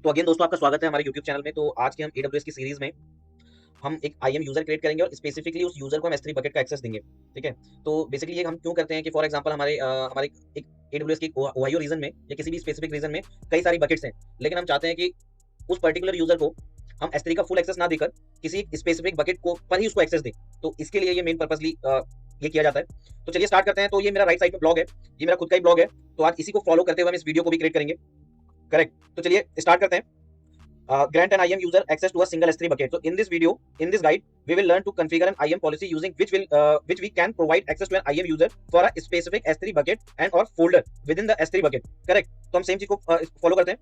तो अगेन दोस्तों आपका स्वागत है हमारे यूट्यूब चैनल में। तो आज की हम एडब्ल्यूएस की सीरीज में हम एक आईएम यूजर क्रिएट करेंगे और स्पेसिफिकली उस यूजर को हम S3 बकेट का एक्सेस देंगे। ठीक है, तो बेसिकली ये हम क्यों करते हैं कि फॉर एग्जांपल हमारे एक एडब्ल्यूएस की ओहायो रीजन में या किसी भी स्पेसिफिक रीजन में कई सारी बकेट्स हैं, लेकिन हम चाहते हैं कि उस पर्टिकुलर यूजर को हम S3 का फुल एक्सेस ना देकर किसी स्पेसिफिक बकेट को पर ही उसको एक्सेस दें। तो इसके लिए ये मेन पर्पसली ये किया जाता है। तो चलिए स्टार्ट करते हैं। तो ये मेरा राइट साइड में ब्लॉग है, ये मेरा खुद का ही ब्लॉग है। तो आज इसी को फॉलो करते हुए हम इस वीडियो को भी क्रिएट करेंगे। करेक्ट, तो चलिए स्टार्ट करते हैं। Grant an IAM user access to a single S3 bucket. So in this video, in this guide, we will learn to configure an IAM policy using which we can provide access to an IAM user for a specific S3 bucket and or folder within the S3 bucket. Correct? तो हम same चीज को follow करते हैं।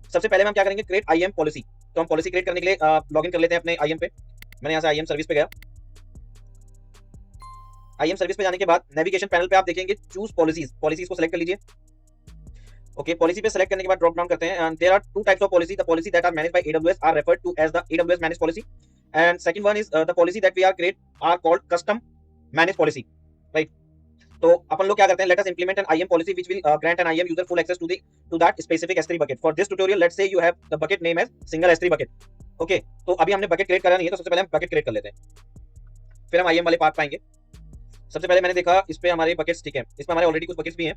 सबसे पहले हम क्या करेंगे, क्रिएट IAM पॉलिसी। तो हम पॉलिसी क्रिएट करने के लिए लॉग इन कर लेते हैं अपने IAM पे। मैंने यहाँ से IAM सर्विस पे गया। IAM सर्विस पे जाने के बाद नेविगेशन पैनल पे आप देखेंगे चूज पॉलिसीज, पॉलिसीज को सेलेक्ट कर लीजिए। ओके, पॉलिसी पे सेलेक्ट करने के बाद ड्रॉप डाउन करते हैं and there are two types of policy. The policy that are managed by AWS are referred to as the AWS managed policy and second one is the policy that we are create are called custom managed policy. Right, तो अपन लोग क्या करते हैं, let us implement an IAM policy which will grant an IAM user full access to that specific S3 bucket. For this tutorial let's say you have the bucket name as single S3 bucket. Okay, तो अभी हमने bucket create करा नहीं है, तो सबसे पहले हम बकेट क्रिएट कर लेते हैं, फिर हम IAM वाले पार्ट पाएंगे। सबसे पहले मैंने देखा इस पे हमारे बकेट्स, ठीक है, इसमें हमारे ऑलरेडी कुछ बकेट्स भी हैं।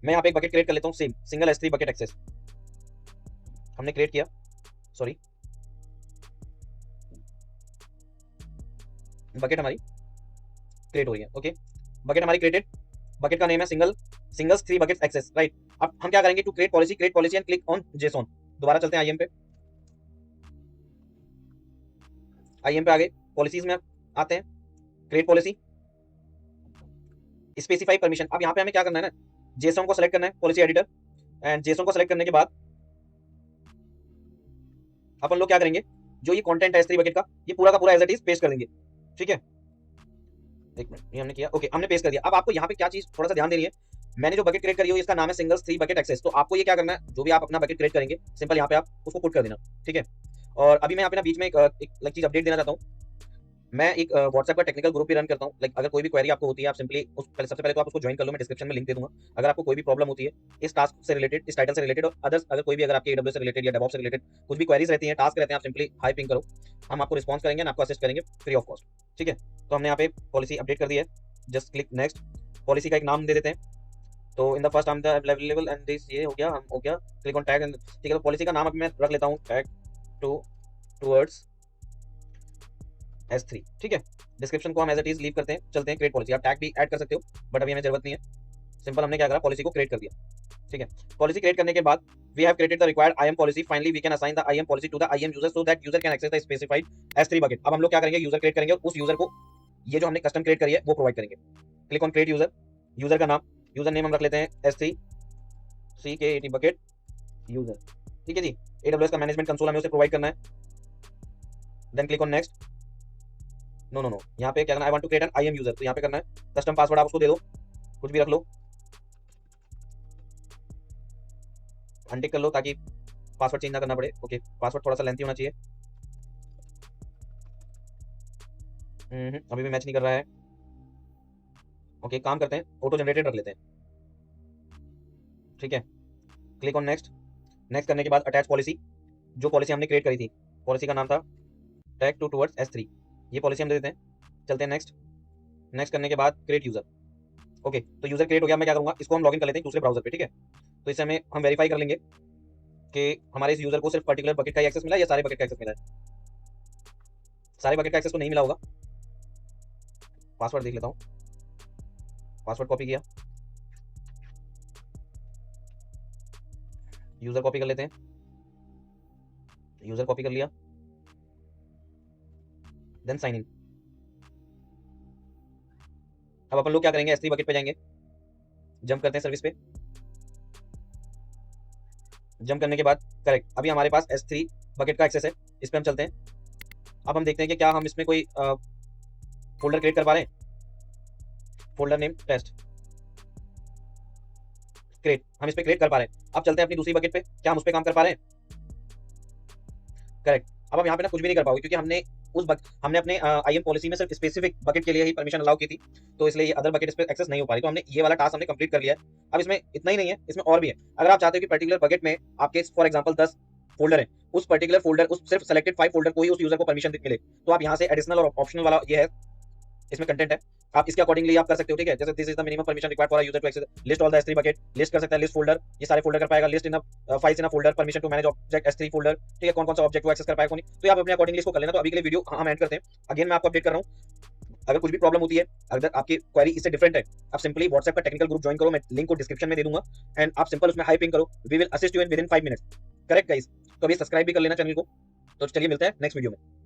मैं यहाँ पे एक बकेट क्रिएट कर लेता हूँ, same single S3 bucket access हमने क्रिएट किया। सॉरी, बकेट हमारी क्रिएट हो रही है। ओके, बकेट हमारी क्रिएटेड, बकेट का नेम है सिंगल्स 3 बकेट्स एक्सेस। राइट, अब हम क्या करेंगे, to create policy and click on JSON. दोबारा चलते हैं IAM पे, IAM पे आ गए, पॉलिसीज में आते हैं, क्रिएट पॉलिसी, स्पेसिफाई परमिशन। अब यहाँ पे हमें क्या करना है ना, जेसॉन को सेलेक्ट करना है, पॉलिसी एडिटर, एंड जेसॉन को सेलेक्ट करने के बाद अपन लोग क्या करेंगे, जो ये कंटेंट है S3 बकेट का, ये पूरा का पूरा एज इट इज पेस्ट कर देंगे। ठीक है, एक मिनट, ये हमने किया। ओके, हमने पेस्ट कर दिया। अब आपको यहाँ पे क्या चीज थोड़ा सा ध्यान देनी है, मैंने जो बकेट क्रिएट करी है इसका नाम है सिंगल्स 3 बकेट एक्सेस। तो आपको ये क्या करना है, जो भी आप अपना बकेट क्रिएट करेंगे, सिंपल यहाँ पे आप उसको पुट कर देना। ठीक है, और अभी मैं यहाँ पे ना बीच में एक चीज अपडेट देना चाहता हूँ। मैं एक व्हाट्सएप का टेक्निकल ग्रुप भी रन करता हूँ। लाइक अगर कोई भी क्वेरी आपको होती है, आप सिंपली सबसे पहले तो आप उसको ज्वाइन कर लो, मैं डिस्क्रिप्शन में लिंक दे दूंगा। अगर आपको कोई भी प्रॉब्लम होती है इस टास्क से रिलेटेड, इस टाइटल से रिलेटेड और अदर्स, अगर कोई भी अगर आपके AWS से रिलेटेड या DevOps से रिलेटेड कुछ भी क्वेरीज रहती हैं, टास्क रहते हैं, आप सिंपली हाई पिंग करो, हम आपको रिस्पॉन्स करेंगे और आपको असिस्ट करेंगे फ्री ऑफ कॉस्ट। ठीक है, तो हमने यहाँ पे पॉलिसी अपडेट कर दी है, जस्ट क्लिक नेक्स्ट। पॉलिसी का एक नाम दे देते हैं, तो in the first the available and this, ये हो गया, हम हो गया, क्लिक ऑन टैग। ठीक है, तो पॉलिसी का नाम अभी मैं रख लेता हूँ टैग टूवर्ड्स S3। ठीक है, डिस्क्रिप्शन को हम एज इट इज लीव करते हैं, चलते हैं क्रिएट पॉलिसी। आप टैग भी ऐड कर सकते हो, बट अभी हमें जरूरत नहीं है। सिंपल हमने क्या करा, पॉलिसी को क्रिएट कर दिया। ठीक है, पॉलिसी क्रिएट करने के बाद we have created the required IAM policy. Finally we can assign the IAM policy to the IAM user so that user can access the specified S3 bucket. अब हम लोग क्या करेंगे, यूजर क्रिएट करेंगे और उस यूजर को ये जो हमने कस्टम क्रिएट करी है वो प्रोवाइड करेंगे। Click on create user, user का नाम, यूजर नेम हम रख लेते हैं S3 CK80 बकेट यूजर। ठीक है जी, AWS का मैनेजमेंट कंसोल हमें उसे प्रोवाइड करना है। Then click on next. No, यहाँ पे क्या करना है, I want to create an IAM user, तो यहाँ पे करना है कस्टम पासवर्ड, आप उसको दे दो, कुछ भी रख लो, अनटिक कर लो ताकि पासवर्ड चेंज ना करना पड़े। ओके, पासवर्ड थोड़ा सा लेंथी होना चाहिए। अभी भी मैच नहीं कर रहा है। ओके, काम करते हैं, ऑटो जनरेटेड रख लेते हैं। ठीक है, क्लिक ऑन नेक्स्ट। नेक्स्ट करने के बाद अटैच पॉलिसी, जो पॉलिसी हमने क्रिएट करी थी, पॉलिसी का नाम था टैग टूवर्ड्स S3, ये पॉलिसी हम दे देते हैं। चलते हैं नेक्स्ट। नेक्स्ट करने के बाद क्रिएट यूजर। ओके, तो यूजर क्रिएट हो गया। मैं क्या करूंगा, इसको हम लॉगिन कर लेते हैं दूसरे ब्राउजर पे। ठीक है, तो इससे हमें हम वेरीफाई कर लेंगे कि हमारे इस यूजर को सिर्फ पर्टिकुलर बकेट का ही एक्सेस मिला है या सारे बकेट का एक्सेस मिला है। सारे बकेट का एक्सेस तो नहीं मिला होगा। पासवर्ड देख लेता हूँ, पासवर्ड कॉपी किया, यूजर कॉपी कर लेते हैं, यूजर कॉपी कर लिया, देन साइन इन। अब अपन लोग क्या करेंगे, S3 बकेट पे जाएंगे, जंप करते हैं सर्विस पे। जंप करने के बाद करेक्ट, अभी हमारे पास S3 बकेट का एक्सेस है, इस पे हम चलते हैं। अब हम देखते हैं कि क्या हम इसमें कोई फोल्डर क्रिएट कर पा रहे हैं। फोल्डर नेम टेस्ट क्रिएट, हम इस पे क्रिएट कर पा रहे हैं। अब चलते हैं अपनी दूसरी बकेट पे, क्या हम उस पे काम कर पा रहे हैं। करेक्ट, अब हम यहाँ पे ना कुछ भी नहीं कर पाओगे क्योंकि हमने अपने IAM पॉलिसी में सिर्फ स्पेसिफिक बकेट के लिए ही परमिशन अलाउ की थी, तो इसलिए ये अदर बकेट इस पे एक्सेस नहीं हो पा रही। तो हमने ये वाला टास्क हमने कंप्लीट कर लिया है। अब इसमें इतना ही नहीं है, इसमें और भी है। अगर आप चाहते हो कि पर्टिकुलर बकेट में आपके फॉर एग्जांपल 10 फ़ोल्डर हैं, उस पर्टिकुलर फ़ोल्डर उस सिर्फ़ सेलेक्टेड 5 फ़ोल्डर को ही उस यूज़र को परमिशन मिले। तो आप यहाँ से एडिशनल और ऑप्शनल वाला ये है, इसमें कंटेंट है, आप इसके अकॉर्डिंगली आप कर सकते हो, ठीक है? जैसे this is the minimum permission required for a user to access list all the S3 bucket, list कर सकता है, लिस्ट फ़ोल्डर, ये सारे फ़ोल्डर कर पाएगा, list in files in a folder, permission to manage object S3 folder, ठीक है? कौन-कौन सा ऑब्जेक्ट वो एक्सेस कर पाएगा, कौन नहीं। तो ये आप अपने अकॉर्डिंगली इसको कर लेना। तो अभी के लिए वीडियो हम एंड करते हैं। अगेन मैं आपको अपडेट कर रहा हूँ, अगर कुछ भी प्रॉब्लम होती है, अगर आपकी क्वेरी इससे डिफरेंट है, आप सिंपली व्हाट्सएप का टेक्निकल ग्रुप जॉइन करो, मैं लिंक को डिस्क्रिप्शन में दे दूँगा एंड आप सिंपल उसमें हाई पिंग करो, we will assist you in within 5 minutes. Correct guys? तो अभी सब्सक्राइब भी कर लेना चैनल को। तो चलिए मिलते हैं नेक्स्ट वीडियो में।